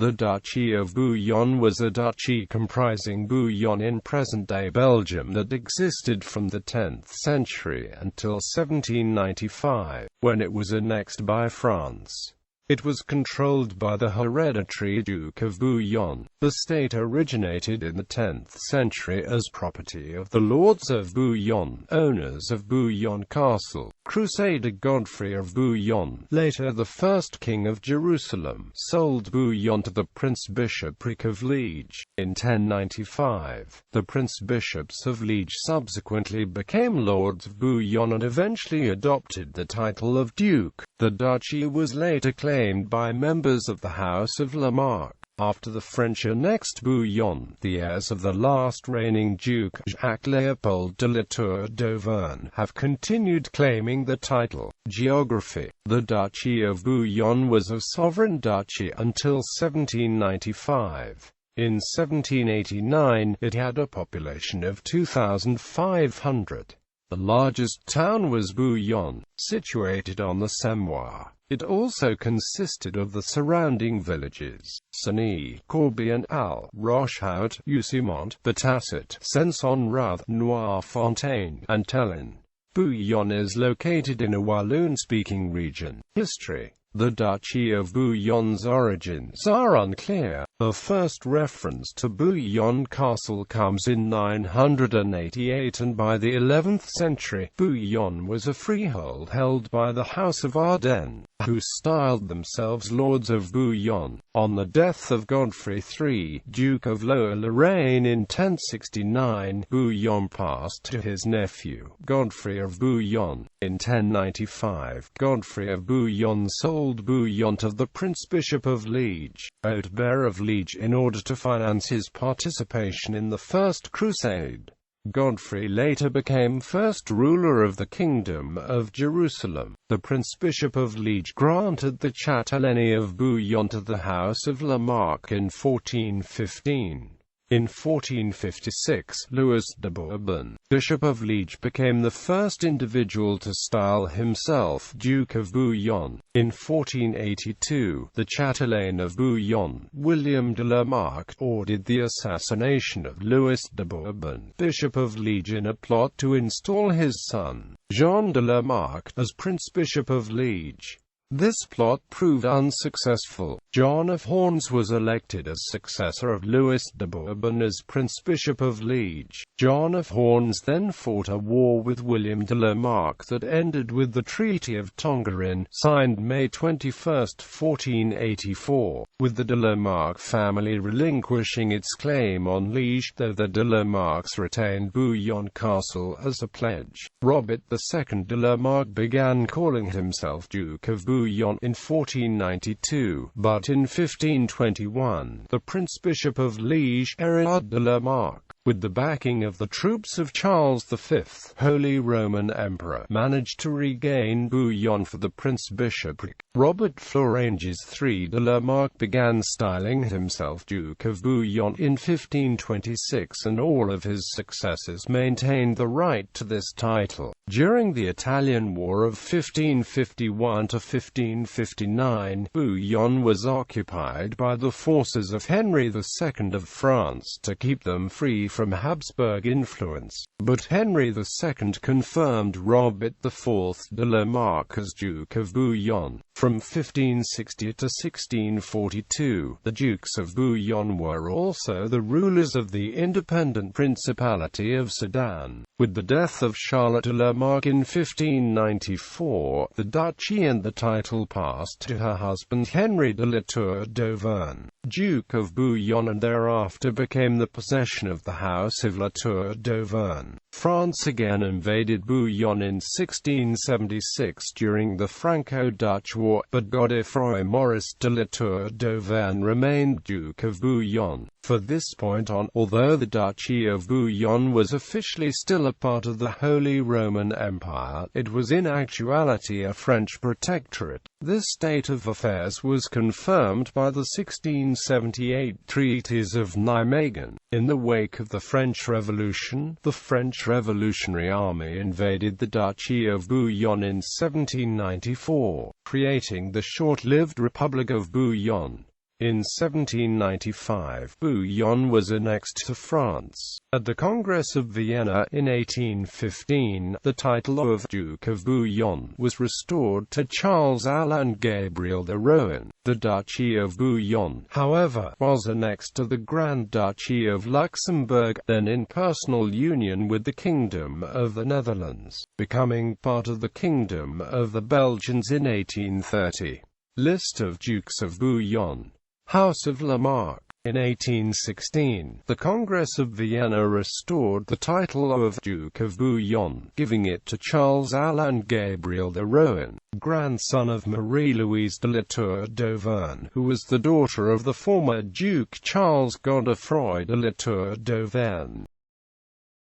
The Duchy of Bouillon was a duchy comprising Bouillon in present-day Belgium that existed from the 10th century until 1795, when it was annexed by France. It was controlled by the hereditary Duke of Bouillon. The state originated in the 10th century as property of the Lords of Bouillon, owners of Bouillon Castle.Crusader. Godfrey of Bouillon, later the first king of Jerusalem, sold Bouillon to the Prince-Bishopric of Liège. In 1095, the Prince-Bishops of Liège subsequently became Lords of Bouillon and eventually adopted the title of Duke. The duchy was later claimed by members of the House of Lamar. After the French annexed Bouillon, the heirs of the last reigning Duke, Jacques-Léopold de la Tour d'Auvergne, have continued claiming the title. Geography. The Duchy of Bouillon was a sovereign duchy until 1795. In 1789, it had a population of 2,500. The largest town was Bouillon, situated on the Semois. It also consisted of the surrounding villages: Seney, Corbion-Al, Rochehaut, Usimont, Batasset, Senson-Roth, Noirfontaine, and Tellin. Bouillon is located in a Walloon-speaking region. History. The Duchy of Bouillon's origins are unclear. The first reference to Bouillon Castle comes in 988, and by the 11th century, Bouillon was a freehold held by the House of Ardennes, who styled themselves Lords of Bouillon. On the death of Godfrey III, Duke of Lower-Lorraine in 1069, Bouillon passed to his nephew, Godfrey of Bouillon. In 1095, Godfrey of Bouillon sold Bouillon to the Prince-Bishop of Liège, Haute-Bear of Liège, in order to finance his participation in the First Crusade. Godfrey later became first ruler of the Kingdom of Jerusalem. The Prince-Bishop of Liège granted the Châtellenie of Bouillon to the House of Lamar in 1415. In 1456, Louis de Bourbon, Bishop of Liège, became the first individual to style himself Duke of Bouillon. In 1482, the Chatelain of Bouillon, William de la Marck, ordered the assassination of Louis de Bourbon, Bishop of Liège, in a plot to install his son, Jean de la Marck, as Prince-Bishop of Liège. This plot proved unsuccessful. John of Horns was elected as successor of Louis de Bourbon as Prince-Bishop of Liège. John of Horns then fought a war with William de la Marck that ended with the Treaty of Tongarin, signed May 21, 1484, with the de la Marck family relinquishing its claim on Liège, though the de la Marcks retained Bouillon Castle as a pledge. Robert II de la Marck began calling himself Duke of Bouillon in 1492, but in 1521, the Prince-Bishop of Liège, Hérard de la Marck, with the backing of the troops of Charles V, Holy Roman Emperor, managed to regain Bouillon for the Prince-Bishopric. Robert Florentjes III de la Marck began styling himself Duke of Bouillon in 1526, and all of his successors maintained the right to this title. During the Italian War of 1551 to 1559, Bouillon was occupied by the forces of Henry II of France to keep them free from Habsburg influence, but Henry II confirmed Robert IV de la Marck as Duke of Bouillon. From 1560 to 1642, the Dukes of Bouillon were also the rulers of the independent Principality of Sedan. With the death of Charlotte de la Marck in 1594, the duchy and the title passed to her husband Henry de la Tour d'Auvergne, Duke of Bouillon, and thereafter became the possession of the House of La Tour d'Auvergne. France again invaded Bouillon in 1676 during the Franco-Dutch War, but Godefroy Maurice de la Tour d'Auvergne remained Duke of Bouillon. For this point on, although the Duchy of Bouillon was officially still a part of the Holy Roman Empire, it was in actuality a French protectorate. This state of affairs was confirmed by the 1678 Treaties of Nijmegen. In the wake of the French Revolution, the French Revolutionary Army invaded the Duchy of Bouillon in 1794, creating the short-lived Republic of Bouillon. In 1795, Bouillon was annexed to France. At the Congress of Vienna in 1815, the title of Duke of Bouillon was restored to Charles-Alain Gabriel de Rohan. The Duchy of Bouillon, however, was annexed to the Grand Duchy of Luxembourg, then in personal union with the Kingdom of the Netherlands, becoming part of the Kingdom of the Belgians in 1830. List of Dukes of Bouillon. House of Lamar. In 1816, the Congress of Vienna restored the title of Duke of Bouillon, giving it to Charles-Alain Gabriel de Rohan, grandson of Marie-Louise de la Tour d'Auvergne, who was the daughter of the former Duke Charles Godfrey de la Tour d'Auvergne.